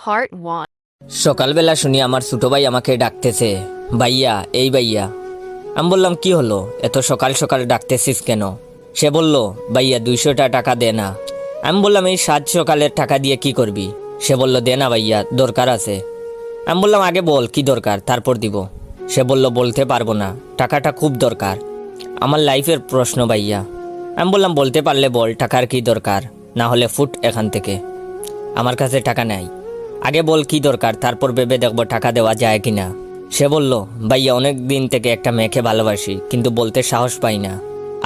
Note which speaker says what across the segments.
Speaker 1: Part 1.
Speaker 2: সকালবেলা শুনি আমার ছোট ভাই আমাকে ডাকতেছে, ভাইয়া এই ভাইয়া। আমি বললাম কি হলো, এত সকাল সকাল ডাকতেছিস কেন? সে বলল, ভাইয়া 200টা টাকা দে না। আমি বললাম, এই সাত সকালের টাকা দিয়ে কি করবি? সে বলল, দে না ভাইয়া, দরকার আছে। আমি বললাম, আগে বল কি দরকার, তারপর দিব। সে বলল, বলতে পারবো না, টাকাটা খুব দরকার, আমার লাইফের প্রশ্ন ভাইয়া। আমি বললাম, বলতে পারলে বল টাকার কি দরকার, না হলে ফুট এখান থেকে, আমার কাছে টাকা নেই। আগে বল কি দরকার, তারপর ভেবে দেখবো টাকা দেওয়া যায় কিনা। সে বলল, ভাইয়া অনেক দিন থেকে একটা মেয়েকে ভালোবাসি, কিন্তু বলতে সাহস পাই না।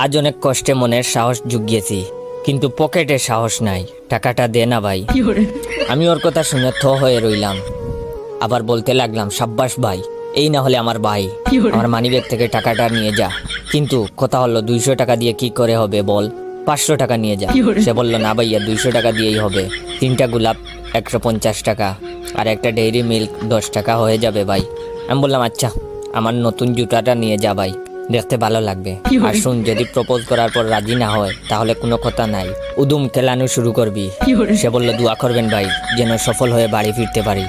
Speaker 2: আজ অনেক কষ্টে মনের সাহস জুগিয়েছি, কিন্তু পকেটে সাহস নাই, টাকাটা দে না ভাই। আমি ওর কথা শুনে থ হয়ে রইলাম। আবার বলতে লাগলাম, সাব্বাস ভাই, এই না হলে আমার ভাই, আমার মানিব্যাগ থেকে টাকাটা নিয়ে যা। কিন্তু কথা হলো 200 টাকা দিয়ে কি করে হবে বল, 500 টাকা নিয়ে যা। সে বলল, না ভাইয়া 200 টাকা দিয়েই হবে, 3টা গোলাপ 150 টাকা আর একটা ডেইরি মিল্ক 10 টাকা হয়ে যাবে ভাই। আমি বললাম, আচ্ছা আমার নতুন জুতাটা নিয়ে যা ভাই, দেখতে ভালো লাগবে। আর শুন, যদি প্রপোজ করার পর রাজি না হয় তাহলে কোনো কথা নাই, উদুম কেলানো শুরু করবি। সে বলল, দোয়া করবেন ভাই যেন সফল হয়ে বাড়ি ফিরতে পারি।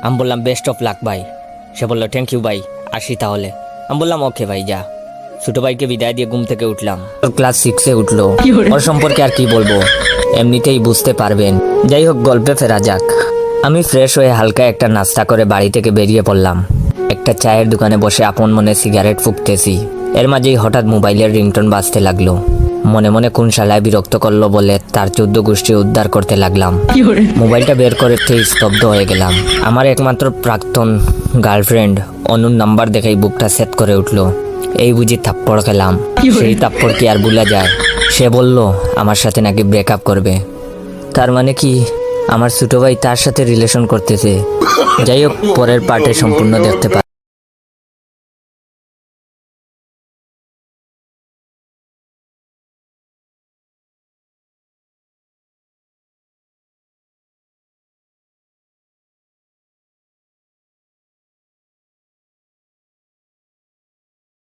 Speaker 2: আমি বললাম, বেস্ট অফ লাক ভাই। সে বলল, থ্যাংক ইউ ভাই, আসি তাহলে। আমি বললাম, ওকে ভাই যা। ছোট ভাইকে বিদায় দিয়ে ঘুম থেকে উঠলাম। ক্লাস 6-এ উঠলো, ওর সম্পর্কে আর কি বলবো, এমনিতেই বুঝতে পারবেন। যাই হোক, গল্পে ফেরা যাক। আমি ফ্রেশ হয়ে হালকা একটা নাস্তা করে বাড়ি থেকে বেরিয়ে পড়লাম। একটা চায়ের দোকানে বসে আপন মনে সিগারেট ফুঁকতেছি। এর মাঝেই হঠাৎ মোবাইলের রিংটোন বাজতে লাগলো। মনে মনে কোন শালায় বিরক্ত করলো বলে তার 14 গোষ্ঠী উদ্ধার করতে লাগলাম। মোবাইলটা বের করতে স্তব্ধ হয়ে গেলাম। আমার একমাত্র প্রাক্তন গার্লফ্রেন্ড অনুর নাম্বার দেখেই বুকটা সেট করে উঠলো। এই বুঝি থাপ্পড় খেলাম, সেই থাপ্পড় কি আর ভুলা যায়? সে বলল আমার সাথে নাকি ব্রেকআপ করবে। তার মানে কি আমার ছোট ভাই তার সাথে রিলেশন করতেছে? যাই হোক, পরের পার্টে সম্পূর্ণ দেখতে পাই।